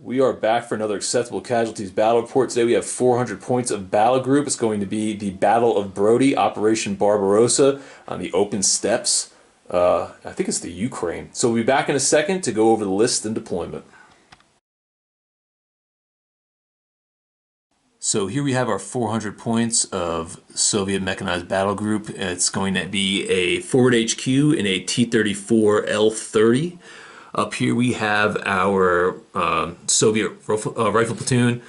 We are back for another Acceptable Casualties battle report. Today we have 400 points of Battlegroup. It's going to be the Battle of Brody, Operation Barbarossa on the open steppes. I think it's the Ukraine. So we'll be back in a second to go over the list and deployment. So here we have our 400 points of Soviet mechanized battle group. It's going to be a forward HQ in a T-34L30. Up here we have our Soviet rifle platoon.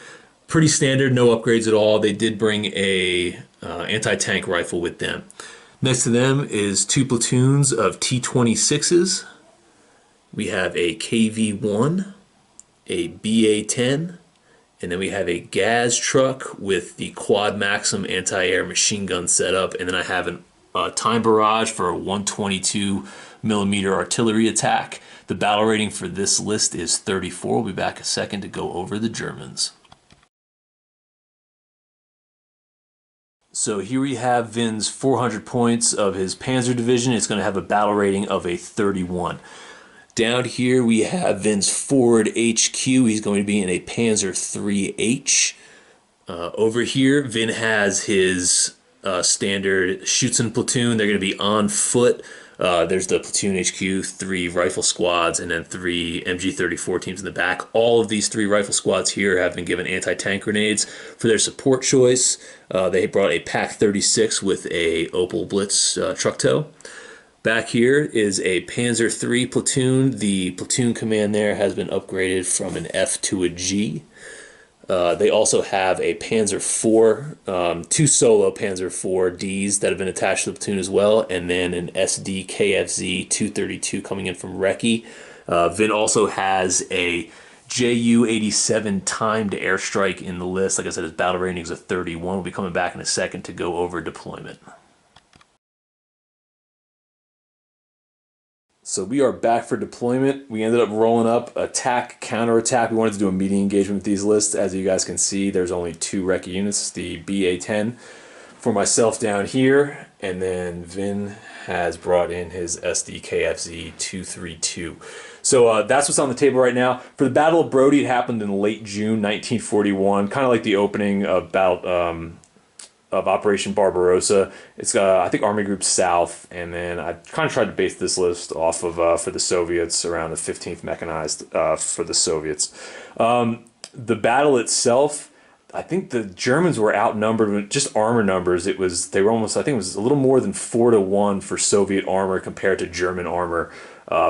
Pretty standard, no upgrades at all. They did bring a anti-tank rifle with them. Next to them is two platoons of T-26s. We have a KV-1, a BA-10, and then we have a Gaz truck with the quad Maxim anti-air machine gun setup. And then I have a time barrage for a 122 millimeter artillery attack. The battle rating for this list is 34. We'll be back a second to go over the Germans. So here we have Vin's 400 points of his Panzer Division. It's going to have a battle rating of a 31. Down here we have Vin's forward HQ. He's going to be in a Panzer 3H. Over here, Vin has his standard Schützen platoon. They're going to be on foot. There's the platoon HQ, 3 rifle squads, and then 3 MG34 teams in the back. All of these 3 rifle squads here have been given anti-tank grenades for their support choice. They brought a PaK 36 with a Opel Blitz truck tow. Back here is a Panzer III platoon. The platoon command there has been upgraded from an F to a G. They also have a Panzer IV, 2 solo Panzer IVs that have been attached to the platoon as well, and then an SD KFZ 232 coming in from Recce. Vin also has a Ju-87 timed airstrike in the list. Like I said, his battle rating is a 31. We'll be coming back in a second to go over deployment. So we are back for deployment. We ended up rolling up attack, counterattack. We wanted to do a meeting engagement with these lists. As you guys can see, there's only 2 Recce units, the BA-10 for myself down here, and then Vin has brought in his SDKFZ 232. So that's what's on the table right now. For the Battle of Brody, it happened in late June 1941, kind of like the opening of Operation Barbarossa. It's I think Army Group South, and then I kind of tried to base this list off of for the Soviets, around the 15th Mechanized for the Soviets. The battle itself, I think the Germans were outnumbered with just armor numbers. They were almost, I think it was a little more than 4-1 for Soviet armor compared to German armor.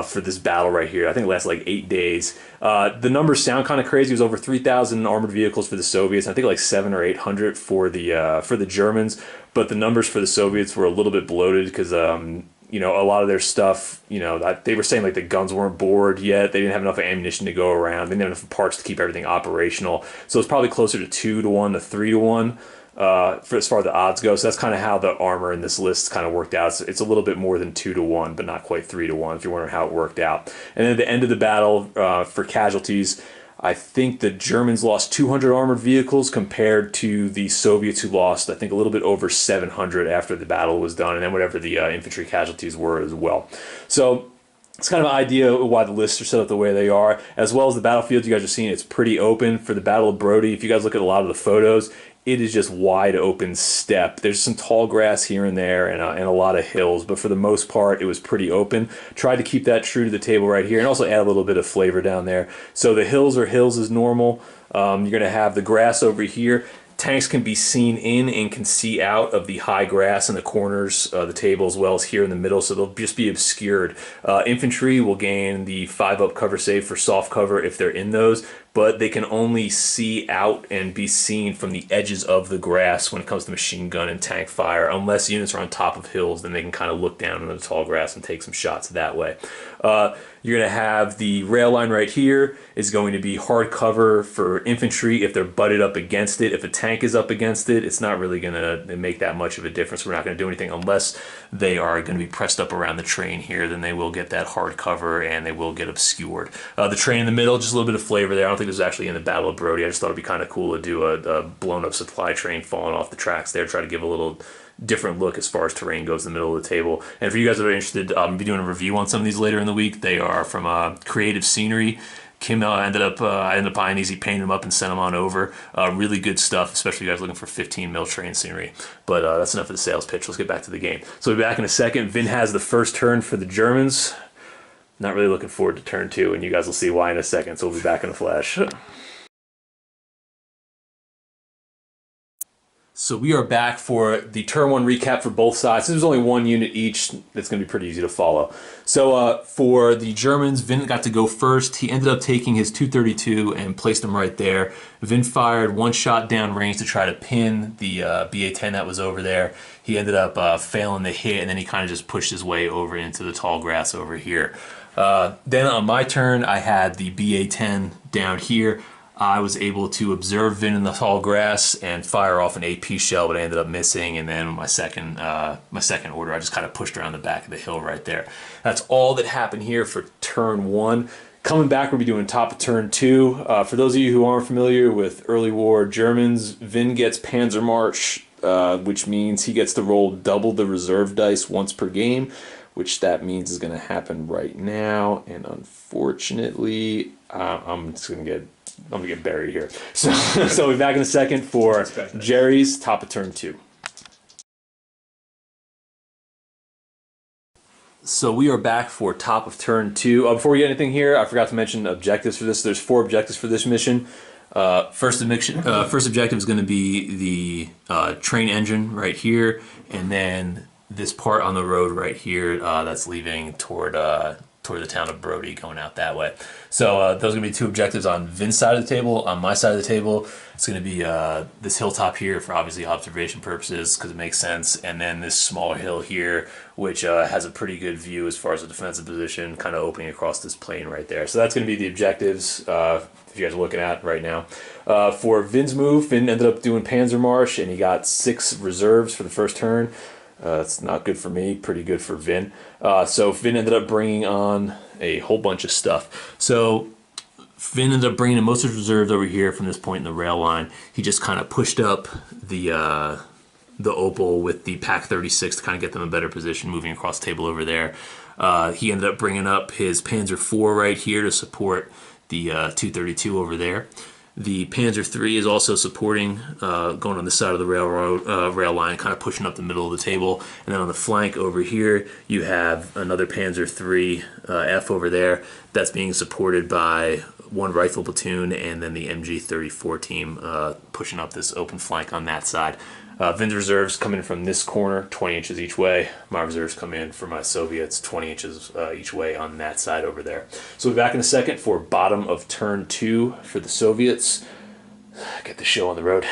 For this battle right here. I think it lasted like 8 days. The numbers sound kind of crazy. It was over 3,000 armored vehicles for the Soviets. I think like 700 or 800 for the Germans. But the numbers for the Soviets were a little bit bloated because you know, a lot of their stuff, you know, they were saying like the guns weren't bored yet. They didn't have enough ammunition to go around. They didn't have enough parts to keep everything operational. So it's probably closer to 2-1 to 3-1. For as far as the odds go. So that's kind of how the armor in this list kind of worked out. So it's a little bit more than 2-1, but not quite 3-1, if you're wondering how it worked out. And then at the end of the battle, for casualties, I think the Germans lost 200 armored vehicles compared to the Soviets, who lost, I think, a little bit over 700 after the battle was done, and then whatever the infantry casualties were as well. So it's kind of an idea of why the lists are set up the way they are, as well as the battlefield you guys are seeing. It's pretty open for the Battle of Brody. If you guys look at a lot of the photos, it is just wide open steppe. There's some tall grass here and there, and a lot of hills, but for the most part it was pretty open. Tried to keep that true to the table right here, and also add a little bit of flavor down there. So the hills are hills as normal. You're going to have the grass over here. Tanks can be seen in and can see out of the high grass in the corners of the table, as well as here in the middle, so they'll just be obscured. Infantry will gain the 5-up cover save for soft cover if they're in those, but they can only see out and be seen from the edges of the grass when it comes to machine gun and tank fire. Unless units are on top of hills, then they can kind of look down into the tall grass and take some shots that way. You're going to have the rail line right here is going to be hard cover for infantry if they're butted up against it. If a tank is up against it, it's not really going to make that much of a difference. We're not going to do anything unless they are going to be pressed up around the train here. Then they will get that hard cover and they will get obscured. The train in the middle, just a little bit of flavor there. I don't think this was actually in the Battle of Brody. I just thought it'd be kind of cool to do a blown up supply train falling off the tracks there, try to give a little different look as far as terrain goes in the middle of the table. And for you guys that are interested, I'll be doing a review on some of these later in the week. They are from Creative Scenery. Kim I ended up buying these. He painted them up and sent them on over. Really good stuff, especially you guys looking for 15 mil train scenery. But that's enough of the sales pitch. Let's get back to the game. So we'll be back in a second. Vin has the first turn for the Germans. Not really looking forward to turn 2, and you guys will see why in a second. So we'll be back in a flash. So we are back for the turn 1 recap for both sides. There's only 1 unit each. That's going to be pretty easy to follow. So for the Germans, Vin got to go first. He ended up taking his 232 and placed him right there. Vin fired 1 shot down range to try to pin the BA-10 that was over there. He ended up failing the hit, and then he kind of just pushed his way over into the tall grass over here. Then on my turn, I had the BA-10 down here. I was able to observe Vin in the tall grass and fire off an AP shell, but I ended up missing. And then my second order, I just kind of pushed around the back of the hill right there. That's all that happened here for turn 1. Coming back, we'll be doing top of turn 2. For those of you who aren't familiar with early war Germans, Vin gets Panzer March, which means he gets to roll double the reserve dice once per game, which that means is going to happen right now. And unfortunately, I'm going to get buried here. So we'll be back in a second for Jerry's top of turn 2. So we are back for top of turn 2. Before we get anything here, I forgot to mention objectives for this. There's 4 objectives for this mission. First objective is going to be the train engine right here, and then this part on the road right here that's leaving toward the town of Brody, going out that way. So those are going to be 2 objectives on Vin's side of the table. On my side of the table, it's going to be this hilltop here for obviously observation purposes because it makes sense, and then this small hill here, which has a pretty good view as far as the defensive position, kind of opening across this plain right there. So that's going to be the objectives if you guys are looking at right now. For Vin's move, Vin ended up doing Panzer March, and he got 6 reserves for the first turn. It's not good for me, pretty good for Vin. So Vin ended up bringing on a whole bunch of stuff. So Vin ended up bringing in most of his reserves over here from this point in the rail line. He just kind of pushed up the Opal with the Pack 36 to kind of get them in a better position, moving across the table over there. He ended up bringing up his Panzer IV right here to support the 232 over there. The Panzer III is also supporting, going on the side of the rail line, kind of pushing up the middle of the table. And then on the flank over here, you have another Panzer III F over there that's being supported by 1 rifle platoon and then the MG-34 team pushing up this open flank on that side. Vin's reserves come in from this corner, 20 inches each way. My reserves come in for my Soviets, 20 inches each way on that side over there. So we'll be back in a second for bottom of turn 2 for the Soviets. Get the show on the road.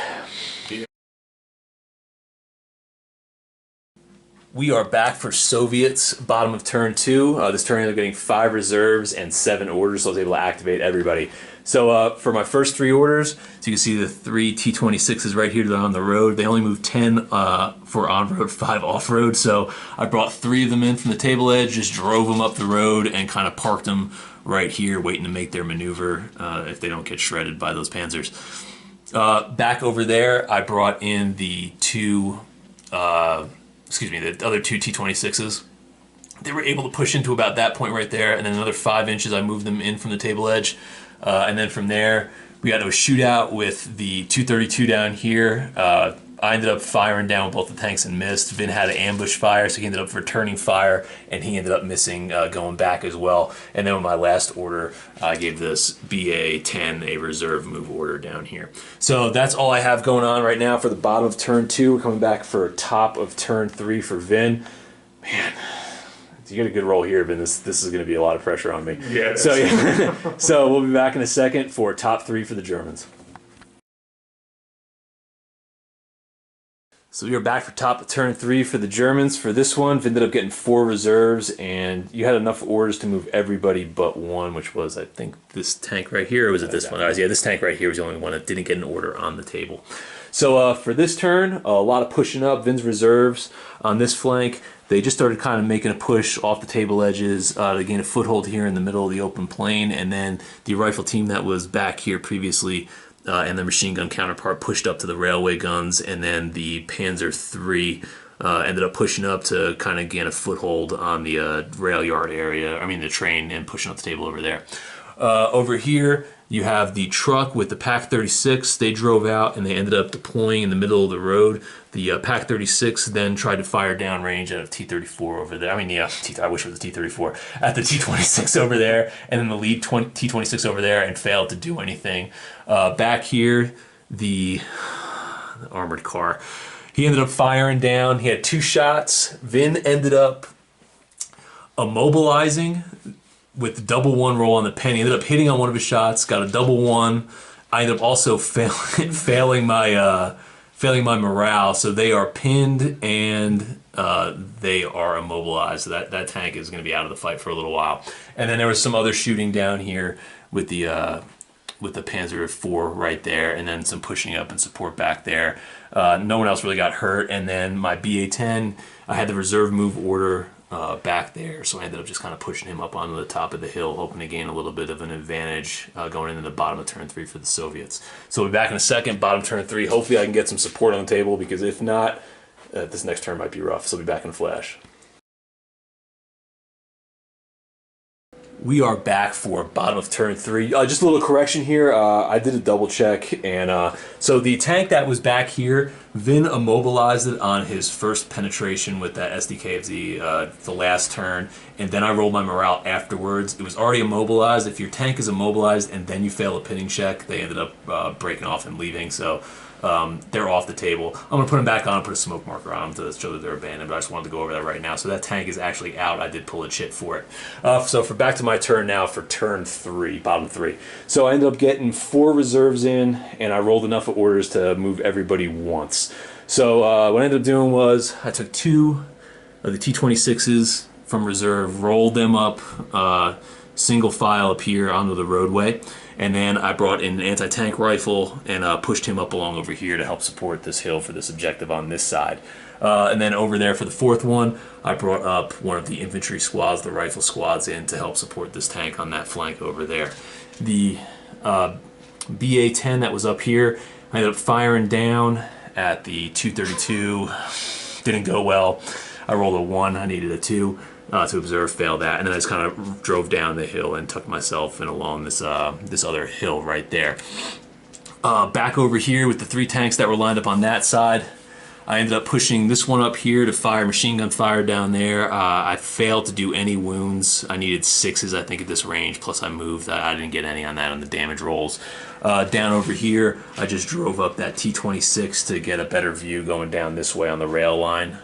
We are back for Soviets, bottom of turn 2. This turn I ended up getting 5 reserves and 7 orders, so I was able to activate everybody. So for my first 3 orders, so you can see the 3 T-26s right here that are on the road. They only moved 10 for on-road, 5 off-road. So I brought 3 of them in from the table edge, just drove them up the road and kind of parked them right here, waiting to make their maneuver if they don't get shredded by those Panzers. Back over there, I brought in the other 2 T-26s. They were able to push into about that point right there, and then another 5 inches I moved them in from the table edge. And then from there, we got to a shootout with the 232 down here. I ended up firing down with both the tanks and missed. Vin had an ambush fire, so he ended up returning fire, and he ended up missing going back as well. And then with my last order, I gave this BA-10 a reserve move order down here. So that's all I have going on right now for the bottom of turn 2. We're coming back for top of turn 3 for Vin. Man, you get a good roll here, Vin. This is going to be a lot of pressure on me. Yeah. So we'll be back in a second for top 3 for the Germans. So we are back for top of turn 3 for the Germans. For this one, Vin ended up getting 4 reserves, and you had enough orders to move everybody but 1, which was, I think, this tank right here, or was it this one? Yeah, this tank right here was the only one that didn't get an order on the table. So for this turn, a lot of pushing up. Vin's reserves on this flank, they just started kind of making a push off the table edges to gain a foothold here in the middle of the open plain, and then the rifle team that was back here previously and the machine gun counterpart pushed up to the railway guns, and then the Panzer III ended up pushing up to kind of gain a foothold on the rail yard area, the train, and pushing up the table over there. Over here, you have the truck with the Pack 36. They drove out and they ended up deploying in the middle of the road. The Pack 36 then tried to fire downrange at a T-34 over there. I mean, yeah, I wish it was a T-34. At the T-26 over there, and then the lead T-26 over there, and failed to do anything. Back here, the armored car. He ended up firing down. He had 2 shots. Vin ended up immobilizing with the double 1 roll on the pen. He ended up hitting on one of his shots, got a double 1. I ended up also failing my morale. So they are pinned and they are immobilized. So that tank is going to be out of the fight for a little while. And then there was some other shooting down here with the Panzer IV right there, and then some pushing up and support back there. No one else really got hurt. And then my BA-10, I had the reserve move order back there, so I ended up just kind of pushing him up onto the top of the hill, hoping to gain a little bit of an advantage going into the bottom of turn 3 for the Soviets. So we'll be back in a second, bottom turn 3. Hopefully I can get some support on the table, because if not, this next turn might be rough. So we'll be back in a flash. We are back for bottom of turn 3. Just a little correction here. I did a double check, and so the tank that was back here, Vin immobilized it on his first penetration with that SDK of the last turn, and then I rolled my morale afterwards. It was already immobilized. If your tank is immobilized and then you fail a pinning check, they ended up breaking off and leaving. So they're off the table. I'm going to put them back on and put a smoke marker on them to show that they're abandoned, but I just wanted to go over that right now. So that tank is actually out. I did pull a chit for it. So for back to my turn now for turn 3, bottom 3. So I ended up getting 4 reserves in, and I rolled enough of orders to move everybody once. So what I ended up doing was I took 2 of the T-26s from reserve, rolled them up single file up here onto the roadway, and then I brought in an anti-tank rifle and pushed him up along over here to help support this hill for this objective on this side. And then over there for the 4th one, I brought up one of the infantry squads, the rifle squads, in to help support this tank on that flank over there. The BA-10 that was up here, I ended up firing down at the 232. Didn't go well. I rolled a 1, I needed a 2. To observe, failed that, and then I just kind of drove down the hill and tucked myself in along this this other hill right there. Back over here with the 3 tanks that were lined up on that side, I ended up pushing this one up here to fire machine gun fire down there. I failed to do any wounds. I needed 6s, I think, at this range, plus I moved. I didn't get any on that on the damage rolls. Down over here, I just drove up that T-26 to get a better view going down this way on the rail line,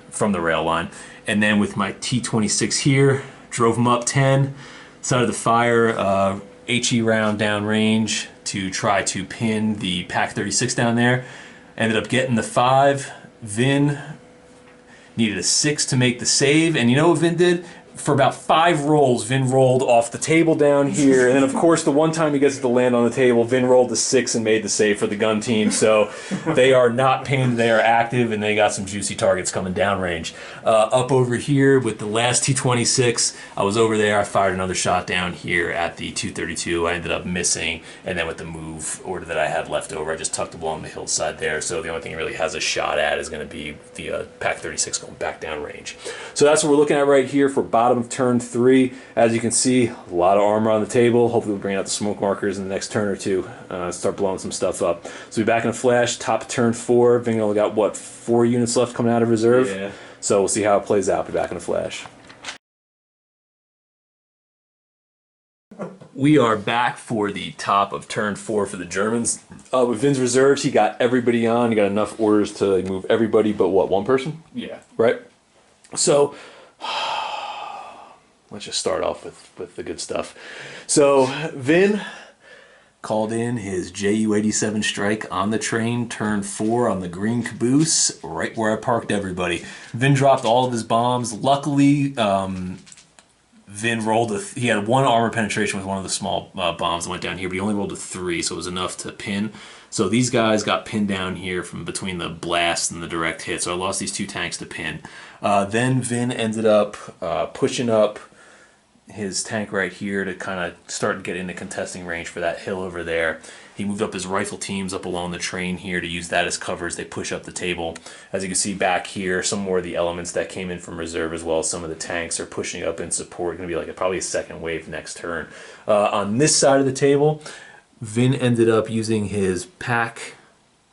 from the rail line. And then with my T-26 here, drove them up 10, decided to fire HE round downrange to try to pin the Pack 36 down there. Ended up getting the 5. Vin needed a 6 to make the save, and you know what Vin did? For about 5 rolls, Vin rolled off the table down here, and then of course the one time he gets to land on the table, Vin rolled the 6 and made the save for the gun team. So they are not pinned, they are active, and they got some juicy targets coming downrange. Up over here with the last T-26, I was over there, I fired another shot down here at the 232. I ended up missing, and then with the move order that I had left over, I just tucked along the hillside there. So the only thing it really has a shot at is going to be the Pack 36 going back downrange. So that's what we're looking at right here for bottom of turn 3. As you can see, a lot of armor on the table. Hopefully we'll bring out the smoke markers in the next turn or 2. Start blowing some stuff up. So we'll be back in a flash. Top turn 4. Ving only got, what, 4 units left coming out of reserve? Yeah. So we'll see how it plays out. Be back in a flash. We are back for the top of turn 4 for the Germans. With Vin's reserves, he got everybody on. He got enough orders to move everybody but, what, 1 person? Yeah. Right? So let's just start off with the good stuff. So Vin called in his Ju-87 strike on the train, turn 4 on the green caboose, right where I parked everybody. Vin dropped all of his bombs. Luckily, Vin rolled he had 1 armor penetration with one of the small bombs that went down here, but he only rolled a 3, so it was enough to pin. So these guys got pinned down here from between the blast and the direct hit, so I lost these 2 tanks to pin. Then Vin ended up pushing up his tank right here to kind of start to get into contesting range for that hill over there. He moved up his rifle teams up along the train here to use that as cover as they push up the table. As you can see back here, some more of the elements that came in from reserve as well as some of the tanks are pushing up in support. Going to be like probably a second wave next turn. On this side of the table, Vin ended up using his pack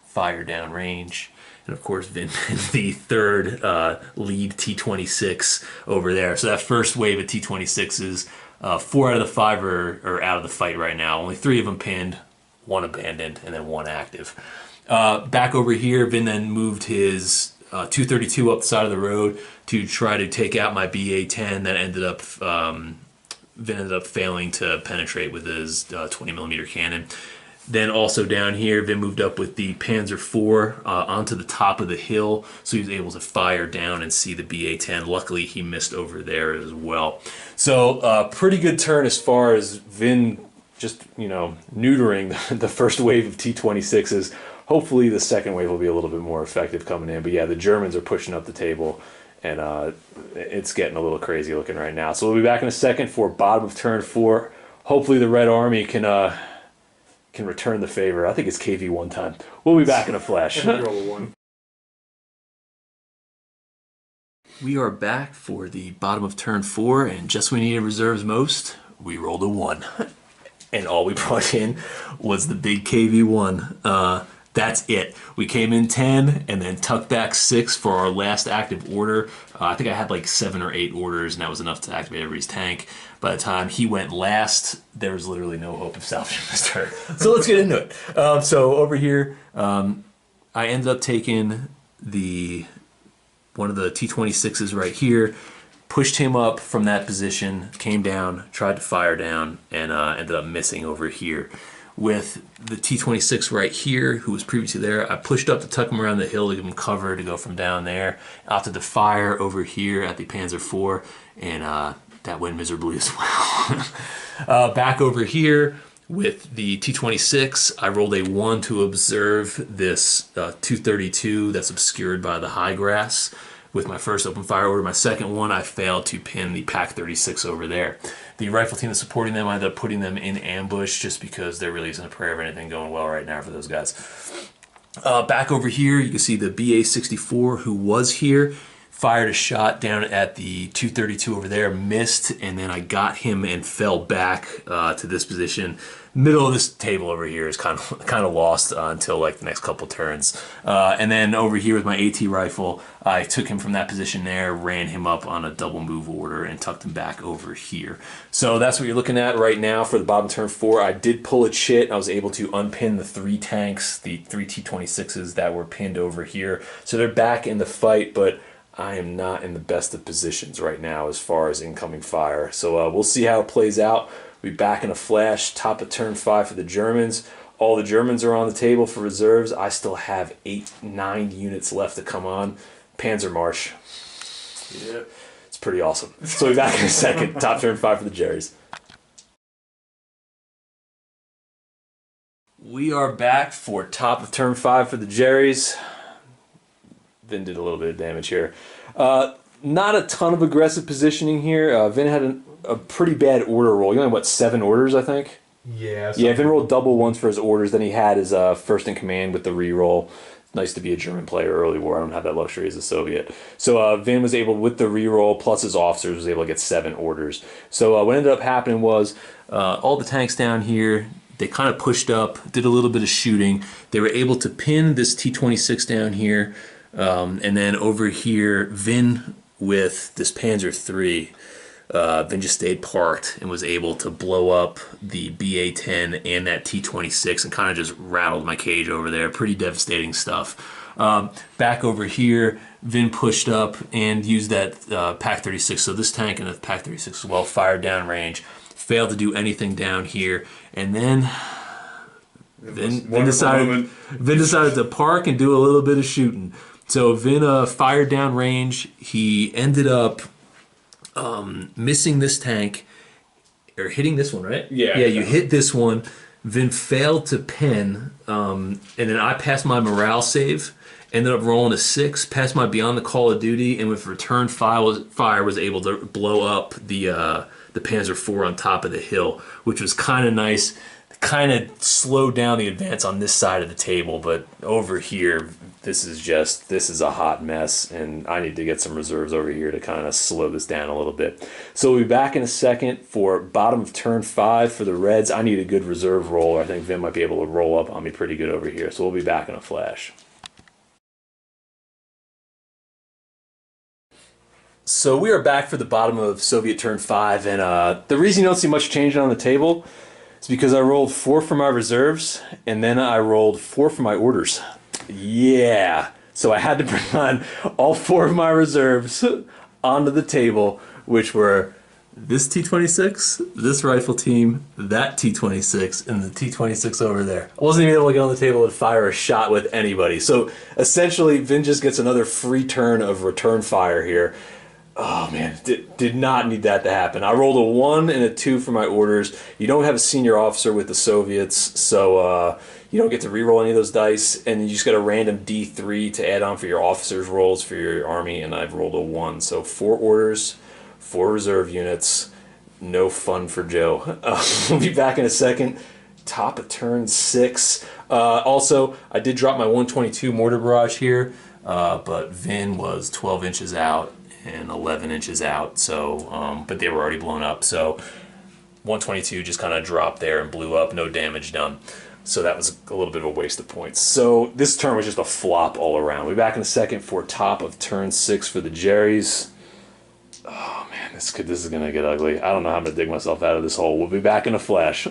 fire down range. And of course, Vin is the third lead T-26 over there. So that first wave of T-26s, 4 out of the 5 are out of the fight right now. Only 3 of them pinned, 1 abandoned, and then 1 active. Back over here, Vin then moved his 232 up the side of the road to try to take out my BA-10 that ended up, Vin ended up failing to penetrate with his 20mm cannon. Then also down here, Vin moved up with the Panzer IV onto the top of the hill, so he was able to fire down and see the BA-10. Luckily, he missed over there as well. So, pretty good turn as far as Vin just, neutering the first wave of T-26s. Hopefully, the second wave will be a little bit more effective coming in. But yeah, the Germans are pushing up the table, and it's getting a little crazy looking right now. So we'll be back in a second for bottom of turn 4. Hopefully, the Red Army can return the favor. I think it's KV1 time. We'll be back in a flash. We are back for the bottom of turn 4, and just when we needed reserves most, we rolled a 1. And all we brought in was the big KV1. That's it. We came in 10 and then tucked back 6 for our last active order. I think I had like 7 or 8 orders, and that was enough to activate everybody's tank. By the time he went last, there was literally no hope of salvaging this turn. So let's get into it. So over here, I ended up taking one of the T-26s right here, pushed him up from that position, came down, tried to fire down, and ended up missing over here. With the T-26 right here, who was previously there, I pushed up to tuck him around the hill to give him cover to go from down there out to the fire over here at the Panzer IV, and that went miserably as well. Back over here with the T-26, I rolled a 1 to observe this 232 that's obscured by the high grass. With my first open fire order, my second one, I failed to pin the Pack 36 over there. The rifle team that's supporting them, I ended up putting them in ambush just because there really isn't a prayer of anything going well right now for those guys. Back over here, you can see the BA-64 who was here, fired a shot down at the 232 over there, missed, and then I got him and fell back to this position. Middle of this table over here is kind of lost until like the next couple turns. And then over here with my AT rifle, I took him from that position there, ran him up on a double move order, and tucked him back over here. So that's what you're looking at right now for the bottom turn 4. I did pull a chit. I was able to unpin the 3 tanks, the 3 T-26s that were pinned over here. So they're back in the fight, but I am not in the best of positions right now as far as incoming fire. So we'll see how it plays out. We'll be back in a flash, top of turn 5 for the Germans. All the Germans are on the table for reserves. I still have 9 units left to come on. Panzer March. Yeah. It's pretty awesome. So we'll be back in a second. Top turn 5 for the Jerrys. We are back for top of turn 5 for the Jerrys. Vin did a little bit of damage here. Not a ton of aggressive positioning here. Vin had a pretty bad order roll. You only had, 7 orders, I think? Yeah. Yeah, Vin rolled double ones for his orders. Then he had his first in command with the reroll. Nice to be a German player early war. I don't have that luxury as a Soviet. So Vin was able, with the reroll plus his officers, was able to get 7 orders. So what ended up happening was all the tanks down here, they kind of pushed up, did a little bit of shooting. They were able to pin this T-26 down here. And then over here, Vin with this Panzer III, Vin just stayed parked and was able to blow up the BA-10 and that T-26 and kind of just rattled my cage over there. Pretty devastating stuff. Back over here, Vin pushed up and used that Pack 36. So this tank and the Pack 36 as well fired down range. Failed to do anything down here. And then Vin decided to park and do a little bit of shooting. So Vin fired down range. He ended up missing this tank, or hitting this one, right? Yeah. Yeah, you hit this one. Vin failed to pin, and then I passed my morale save, Ended up rolling a 6, passed my Beyond the Call of Duty, and with return fire was able to blow up the Panzer IV on top of the hill, which was kind of nice. Kind of slowed down the advance on this side of the table, but over here, this is a hot mess, and I need to get some reserves over here to kind of slow this down a little bit. So we'll be back in a second for bottom of turn 5 for the Reds. I need a good reserve roller. I think Vin might be able to roll up on me pretty good over here, so we'll be back in a flash. So we are back for the bottom of Soviet turn 5, and the reason you don't see much changing on the table is because I rolled 4 for my reserves, and then I rolled 4 for my orders. Yeah, so I had to bring on all 4 of my reserves onto the table, which were this T-26, this rifle team, that T-26, and the T-26 over there. I wasn't even able to get on the table and fire a shot with anybody. So essentially, Vin just gets another free turn of return fire here. Oh man, did not need that to happen. I rolled a 1 and a 2 for my orders. You don't have a senior officer with the Soviets, so you don't get to reroll any of those dice, and you just got a random D3 to add on for your officers' rolls for your army, and I've rolled a 1. So 4 orders, 4 reserve units. No fun for Joe. We'll be back in a second. Top of turn 6. Also, I did drop my 122 mortar barrage here, but Vin was 12 inches out and 11 inches out, so but they were already blown up, so 122 just kind of dropped there and blew up, no damage done. So that was a little bit of a waste of points. So this turn was just a flop all around. We'll be back in a second for top of turn 6 for the Jerrys. Oh man, this is gonna get ugly. I don't know how I'm gonna dig myself out of this hole. We'll be back in a flash.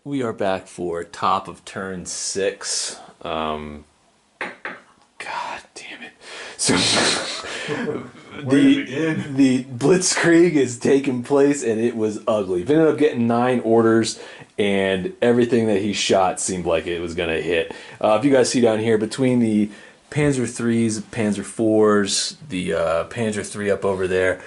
We are back for top of turn 6. God damn it. So the blitzkrieg is taking place, and it was ugly. He ended up getting 9 orders, and everything that he shot seemed like it was going to hit. If you guys see down here, between the Panzer IIIs, Panzer IVs, the Panzer III up over there,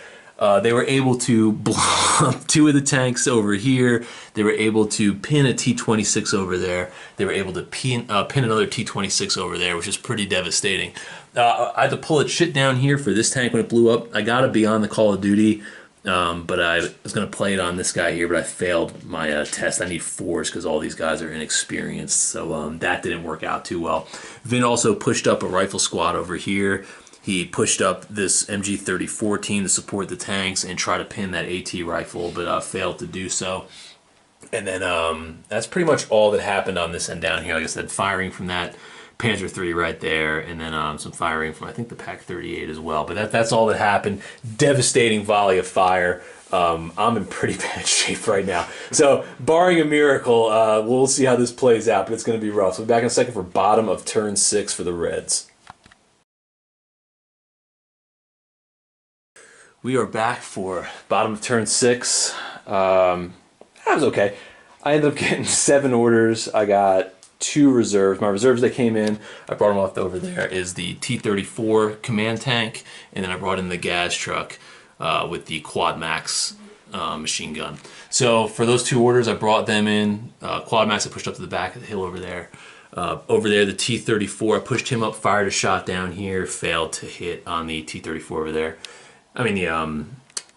they were able to blow up 2 of the tanks over here. They were able to pin a T-26 over there. They were able to pin another T-26 over there, which is pretty devastating. I had to pull its shit down here for this tank when it blew up. I got it beyond the Call of Duty, but I was going to play it on this guy here, but I failed my test. I need 4s because all these guys are inexperienced, so that didn't work out too well. Vin also pushed up a rifle squad over here. He pushed up this MG-34 team to support the tanks and try to pin that AT rifle, but failed to do so. And then that's pretty much all that happened on this end down here. Like I said, firing from that Panzer III right there, and then some firing from, I think, the Pak-38 as well. But that's all that happened. Devastating volley of fire. I'm in pretty bad shape right now. So, barring a miracle, we'll see how this plays out, but it's going to be rough. So, we'll be back in a second for bottom of turn 6 for the Reds. We are back for bottom of turn 6. That was okay. I ended up getting 7 orders. I got 2 reserves. My reserves that came in, I brought them off over there, is the T-34 command tank, and then I brought in the gas truck with the Quad Max machine gun. So for those 2 orders, I brought them in. Quad Max I pushed up to the back of the hill over there. Over there, the T-34, I pushed him up, fired a shot down here, failed to hit on the T-34 over there. I mean the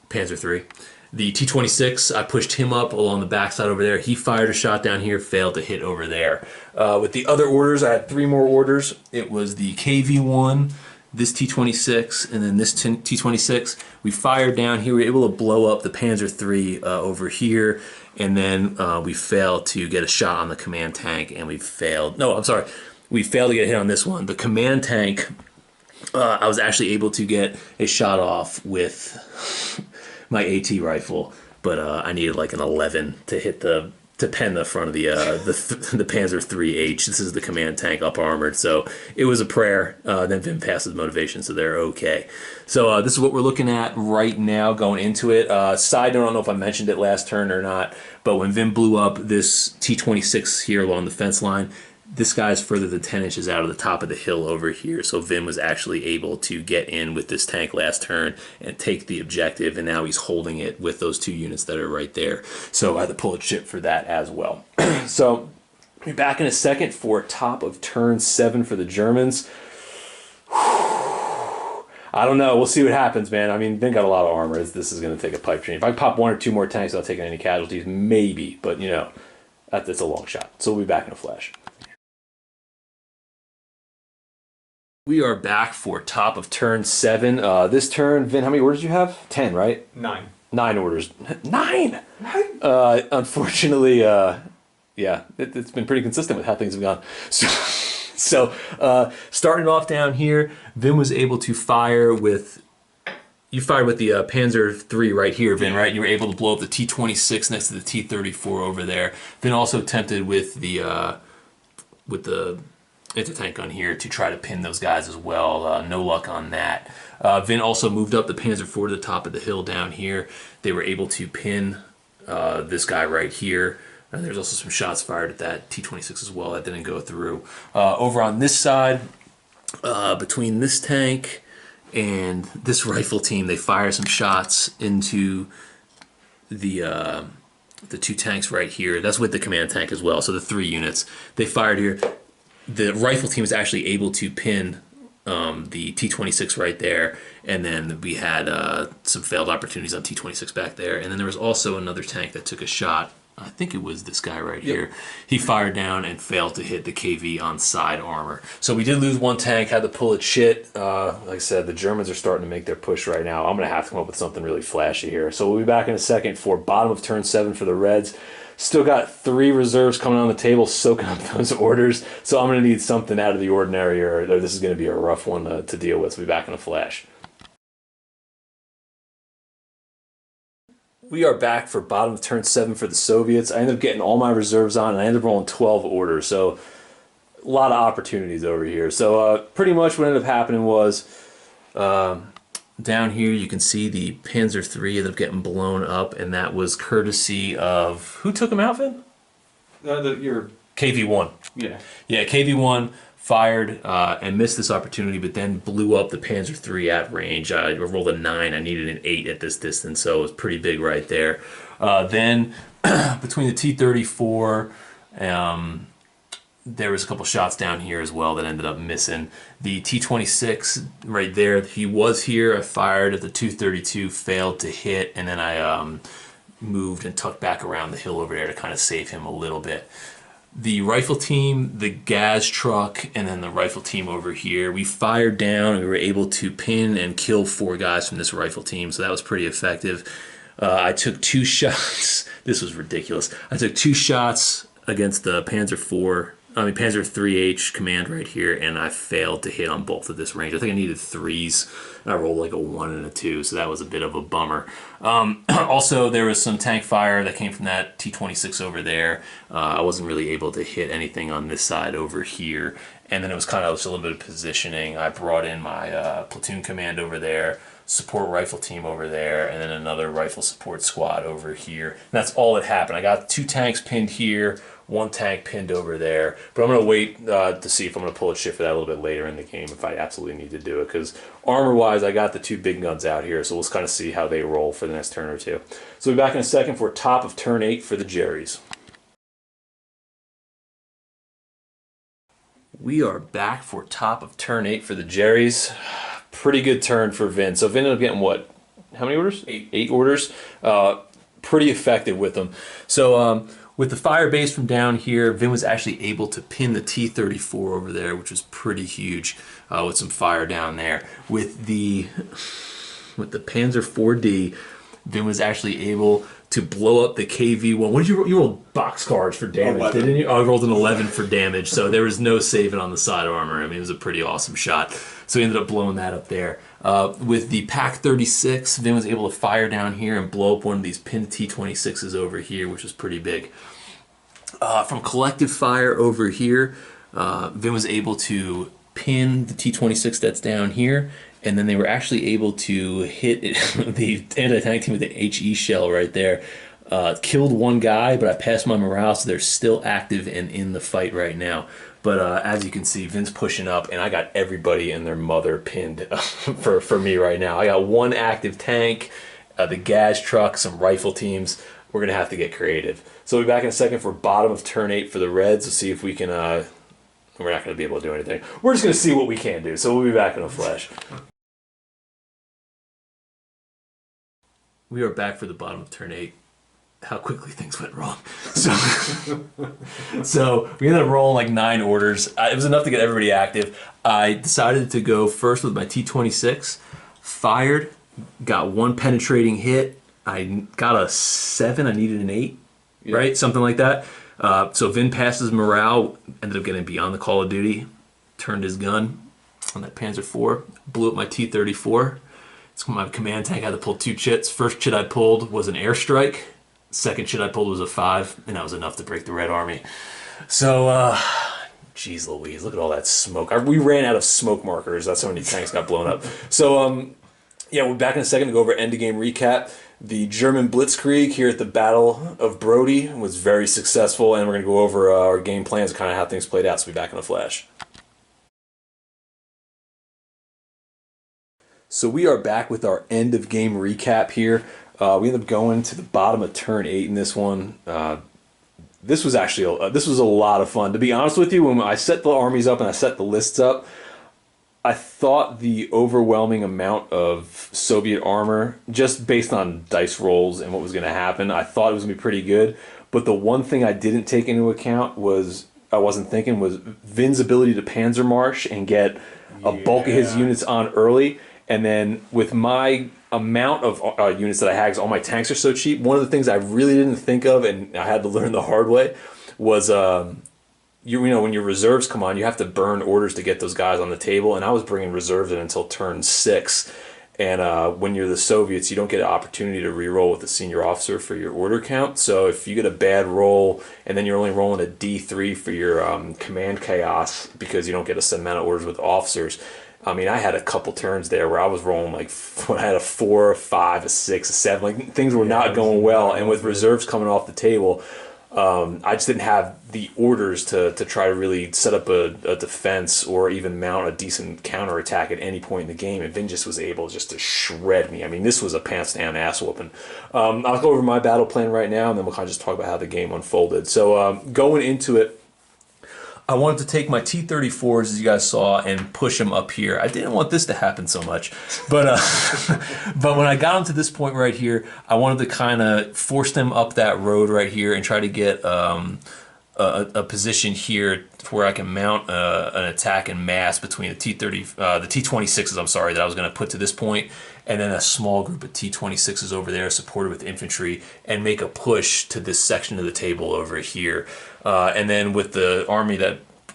Panzer III. The T-26, I pushed him up along the backside over there. He fired a shot down here, failed to hit over there. With the other orders, I had 3 more orders. It was the KV-1, this T-26, and then this T-26. We fired down here. We were able to blow up the Panzer III over here, and then we failed to get a shot on the command tank, and we failed. No, I'm sorry. We failed to get a hit on this one. The command tank, I was actually able to get a shot off with my AT rifle, but I needed like an 11 to hit to pen the front of the Panzer IIIH. This is the command tank up armored, so it was a prayer. Then Vin passes motivation, so they're okay. So this is what we're looking at right now going into it. Side note, I don't know if I mentioned it last turn or not, but when Vin blew up this T-26 here along the fence line, this guy's further than 10 inches out of the top of the hill over here, so Vin was actually able to get in with this tank last turn and take the objective, and now he's holding it with those 2 units that are right there. So I had to pull a chip for that as well. So Be back in a second for top of turn 7 for the Germans. I don't know. We'll see what happens, man. I mean, they got a lot of armor. This is going to take a pipe dream. If I pop 1 or 2 more tanks without taking any casualties, maybe. But, you know, that's a long shot. So we'll be back in a flash. We are back for top of turn 7. This turn, Vin, how many orders do you have? 10, right? 9. 9 orders. 9! Unfortunately, yeah, it's been pretty consistent with how things have gone. So starting off down here, Vin was able to fire with... You fired with the Panzer III right here, Vin, right? You were able to blow up the T-26 next to the T-34 over there. Vin also attempted with the anti-tank gun here to try to pin those guys as well. No luck on that. Vin also moved up the Panzer IV to the top of the hill down here. They were able to pin this guy right here. And there's also some shots fired at that T-26 as well that didn't go through. Over on this side, between this tank and this rifle team, they fire some shots into the 2 tanks right here. That's with the command tank as well, so the 3 units. They fired here. The rifle team was actually able to pin the T-26 right there, and then we had some failed opportunities on T-26 back there. And then there was also another tank that took a shot. I think it was this guy right here. He fired down and failed to hit the KV on side armor. So we did lose 1 tank, had to pull it shit. Like I said, the Germans are starting to make their push right now. I'm going to have to come up with something really flashy here. So we'll be back in a second for bottom of turn 7 for the Reds. Still got 3 reserves coming on the table, soaking up those orders. So I'm going to need something out of the ordinary, or this is going to be a rough one to deal with. So we'll be back in a flash. We are back for bottom of turn 7 for the Soviets. I ended up getting all my reserves on, and I ended up rolling 12 orders. So a lot of opportunities over here. So pretty much what ended up happening was down here you can see the Panzer III ended up getting blown up, and that was courtesy of... Who took him out, Vin? Your KV-1. Yeah. Yeah, KV-1 fired and missed this opportunity, but then blew up the Panzer III at range. I rolled a 9. I needed an 8 at this distance, so it was pretty big right there. Then between the T-34, there was a couple shots down here as well that ended up missing. The T-26 right there, he was here. I fired at the 232, failed to hit, and then I moved and tucked back around the hill over there to kind of save him a little bit. The rifle team, the gas truck, and then the rifle team over here, we fired down and we were able to pin and kill 4 guys from this rifle team, so that was pretty effective. I took 2 shots. This was ridiculous. I took 2 shots against the Panzer IIIH command right here, and I failed to hit on both of this range. I think I needed 3s. I rolled like a 1 and a 2, so that was a bit of a bummer. Also, there was some tank fire that came from that T-26 over there. I wasn't really able to hit anything on this side over here. And then it was kind of just a little bit of positioning. I brought in my platoon command over there, support rifle team over there, and then another rifle support squad over here. And that's all that happened. I got 2 tanks pinned here, 1 tank pinned over there. But I'm going to wait to see if I'm going to pull a shit for that a little bit later in the game if I absolutely need to do it. Because armor-wise, I got the 2 big guns out here, so we'll kind of see how they roll for the next turn or 2. So we'll be back in a second for top of turn 8 for the Jerrys. We are back for top of turn 8 for the Jerrys. Pretty good turn for Vin. So Vin ended up getting what? How many orders? 8 orders. Pretty effective with them. So with the fire base from down here, Vin was actually able to pin the T-34 over there, which was pretty huge with some fire down there. With the Panzer IV-D, Vin was actually able to blow up the KV-1. What did you roll? You rolled boxcars for damage, 11. didn't you? Oh, I rolled an 11 for damage, so there was no saving on the side armor. I mean, it was a pretty awesome shot. So he ended up blowing that up there. With the PaK-36, Vin was able to fire down here and blow up one of these pinned T-26s over here, which was pretty big. From collective fire over here, Vin was able to pin the T-26 that's down here, and then they were actually able to hit the anti-tank team with the HE shell right there. Killed 1 guy, but I passed my morale, so they're still active and in the fight right now. But as you can see, Vin's pushing up, and I got everybody and their mother pinned for me right now. I got 1 active tank, the gas truck, some rifle teams. we're going to have to get creative. So we'll be back in a second for bottom of turn 8 for the Reds. Let's see if we can... we're not going to be able to do anything. We're just going to see what we can do. So we'll be back in a flash. We are back for the bottom of turn 8. How quickly things went wrong. So we ended up rolling like 9 orders. It was enough to get everybody active. I decided to go first with my T26. Fired. Got 1 penetrating hit. I got a 7. I needed an 8. Yep. Right? Something like that. So Vin passes morale. Ended up getting beyond the call of duty. Turned his gun on that Panzer IV. Blew up my T34. It's my command tank. I had to pull 2 chits. First chit I pulled was an airstrike. Second shit I pulled was a 5, and that was enough to break the Red Army. So, geez Louise, look at all that smoke. We ran out of smoke markers. That's how many tanks got blown up. So, yeah, we're back in a second to go over end of game recap. The German Blitzkrieg here at the Battle of Brody was very successful, and we're going to go over our game plans and kind of how things played out. So we'll be back in a flash. So we are back with our end of game recap here. We ended up going to the bottom of turn 8 in this one. This was actually this was a lot of fun. To be honest with you, when I set the armies up and I set the lists up, I thought the overwhelming amount of Soviet armor, just based on dice rolls and what was going to happen, I thought it was going to be pretty good. But the one thing I didn't take into account was Vin's ability to Panzer March and get a bulk of his units on early. And then with my amount of units that I had, because all my tanks are so cheap, one of the things I really didn't think of, and I had to learn the hard way, was you know, when your reserves come on, you have to burn orders to get those guys on the table. And I was bringing reserves in until turn 6. And when you're the Soviets, you don't get an opportunity to re-roll with a senior officer for your order count. So if you get a bad roll, and then you're only rolling a D3 for your command chaos because you don't get a set amount of orders with officers. I mean, I had a couple turns there where I was rolling like, I had a 4, a 5, a 6, a 7. Like, things were not going well. And with reserves coming off the table, I just didn't have the orders to try to really set up a defense or even mount a decent counterattack at any point in the game. And Vin just was able just to shred me. I mean, this was a pants down ass whooping. I'll go over my battle plan right now, and then we'll kind of just talk about how the game unfolded. So going into it, I wanted to take my T-34s, as you guys saw, and push them up here. I didn't want this to happen so much. But but when I got them to this point right here, I wanted to kind of force them up that road right here and try to get a position here where I can mount an attack in mass between the T-26s, I'm sorry, that I was going to put to this point, and then a small group of T-26s over there supported with infantry, and make a push to this section of the table over here. And then with the army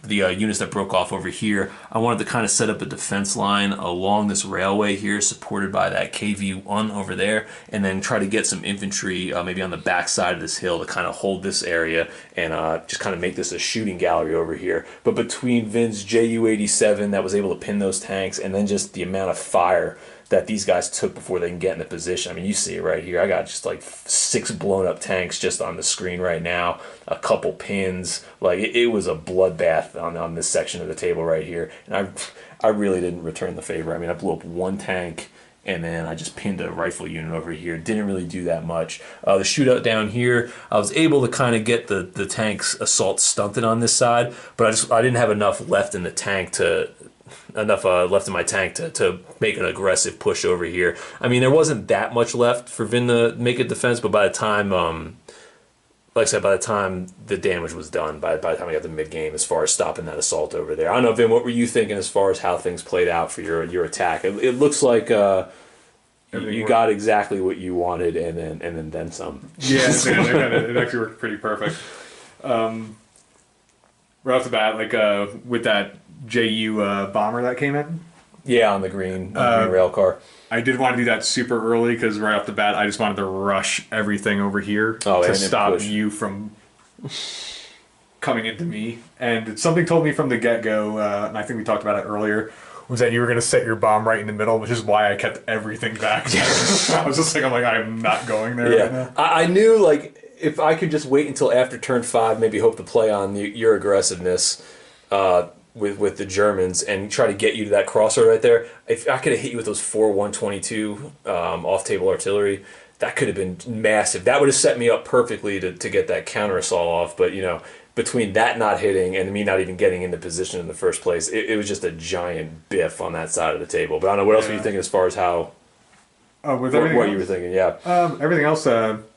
units that broke off over here, I wanted to kind of set up a defense line along this railway here, supported by that KV-1 over there, and then try to get some infantry maybe on the back side of this hill to kind of hold this area and just kind of make this a shooting gallery over here. But between Vin's Ju-87 that was able to pin those tanks, and then just the amount of fire that these guys took before they can get in the position. I mean, you see it right here. I got just like 6 blown up tanks just on the screen right now, a couple pins. Like, it was a bloodbath on this section of the table right here. And I really didn't return the favor. I mean, I blew up 1 tank, and then I just pinned a rifle unit over here. Didn't really do that much. The shootout down here, I was able to kind of get the tank's assault stunted on this side, but I didn't have enough left in the tank left in my tank to make an aggressive push over here. I mean, there wasn't that much left for Vin to make a defense, but by the time, like I said, by the time the damage was done, by the time I got to mid-game, as far as stopping that assault over there. I don't know, Vin, what were you thinking as far as how things played out for your attack? It looks like you got exactly what you wanted, and then some. Yeah, it actually worked pretty perfect. Right off the bat, like with that JU bomber that came in. Yeah, on the green rail car. I did want to do that super early because right off the bat, I just wanted to rush everything over here to stop you from coming into me. And something told me from the get-go, and I think we talked about it earlier, was that you were going to set your bomb right in the middle, which is why I kept everything back. I was just like, I'm not going there right now. I knew, like, if I could just wait until after turn 5, maybe hope to play on your aggressiveness with the Germans and try to get you to that crossroad right there. If I could have hit you with those 4 122 off-table artillery, that could have been massive. That would have set me up perfectly to get that counter assault off. But, you know, between that not hitting and me not even getting into position in the first place, it was just a giant biff on that side of the table. But I don't know, what else were you thinking as far as how... with everything what else? You were thinking, yeah. Everything else,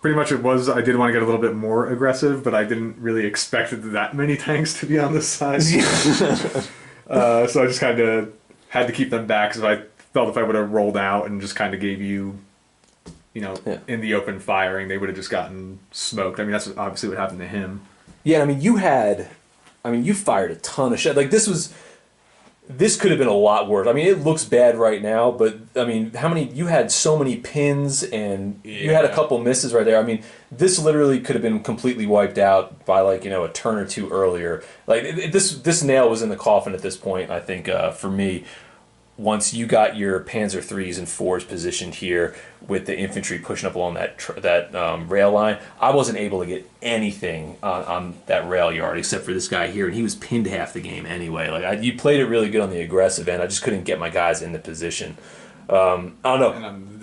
pretty much it was, I did want to get a little bit more aggressive, but I didn't really expect that many tanks to be on this side. So I just kind of had to keep them back, because I felt if I would have rolled out and just kind of gave you, in the open firing, they would have just gotten smoked. I mean, that's obviously what happened to him. Yeah, I mean, you fired a ton of shit. Like, this could have been a lot worse. I mean, it looks bad right now, but I mean, you had so many pins and you had a couple misses right there. I mean, this literally could have been completely wiped out by like, a turn or two earlier. Like this nail was in the coffin at this point, I think, for me. Once you got your Panzer IIIs and 4s positioned here with the infantry pushing up along that rail line, I wasn't able to get anything on that rail yard except for this guy here, and he was pinned half the game anyway. Like you played it really good on the aggressive end. I just couldn't get my guys in the position. I don't know. And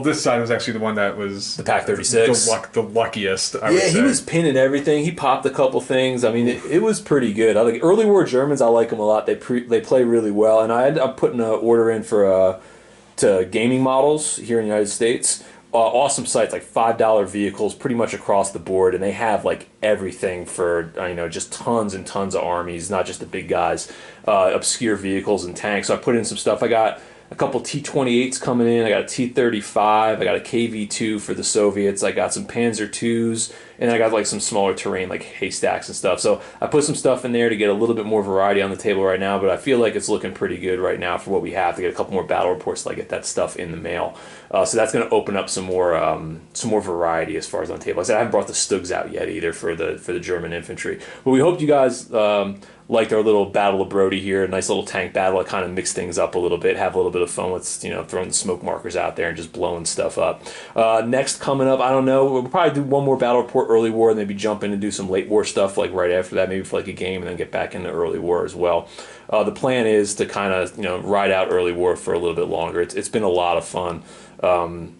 this side was actually the one that was the Pac 36, the luckiest. I would say. He was pinning everything. He popped a couple things. I mean, it was pretty good. I like early war Germans. I like them a lot. They play really well. And I ended up putting an order in for to gaming models here in the United States. Awesome sites, like $5 vehicles, pretty much across the board, and they have like everything for just tons and tons of armies, not just the big guys. Obscure vehicles and tanks. So I put in some stuff. I got a couple T-28s coming in. I got a T-35. I got a KV-2 for the Soviets. I got some Panzer IIs, and I got like some smaller terrain like haystacks and stuff. So I put some stuff in there to get a little bit more variety on the table right now, but I feel like it's looking pretty good right now for what we have to get a couple more battle reports till I get that stuff in the mail. So that's going to open up some more variety as far as on the table. Like I said, I haven't brought the Stugs out yet either for the German infantry. But we hope you guys liked our little Battle of Brody here, a nice little tank battle. I kind of mix things up a little bit, have a little bit of fun with throwing the smoke markers out there and just blowing stuff up. Next coming up, I don't know, we'll probably do one more battle report early war and maybe jump in and do some late war stuff like right after that, maybe for like a game, and then get back into early war as well. The plan is to kind of ride out early war for a little bit longer. It's been a lot of fun. And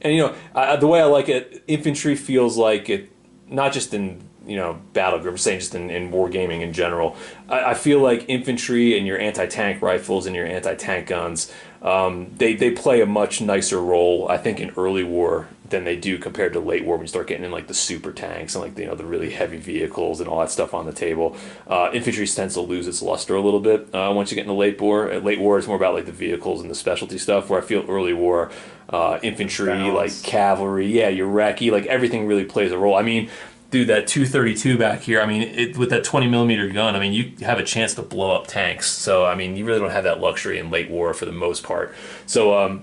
the way I like it, infantry feels like it, not just in Battlegroup, I'm saying just in wargaming in general. I feel like infantry and your anti-tank rifles and your anti-tank guns, they play a much nicer role, I think, in early war than they do compared to late war when you start getting in like the super tanks and like the really heavy vehicles and all that stuff on the table. Infantry tends to lose its luster a little bit once you get into late war. Late war is more about like the vehicles and the specialty stuff, where I feel early war, infantry, like cavalry, your recce, like everything really plays a role. I mean, dude, that 232 back here, I mean, with that 20mm gun, I mean, you have a chance to blow up tanks. So, I mean, you really don't have that luxury in late war for the most part. So,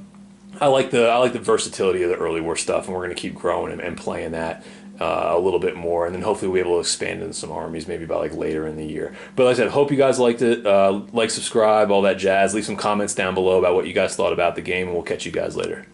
I like the versatility of the early war stuff, and we're going to keep growing and playing that a little bit more, and then hopefully we'll be able to expand into some armies maybe by like later in the year. But like I said, hope you guys liked it. Like, subscribe, all that jazz. Leave some comments down below about what you guys thought about the game, and we'll catch you guys later.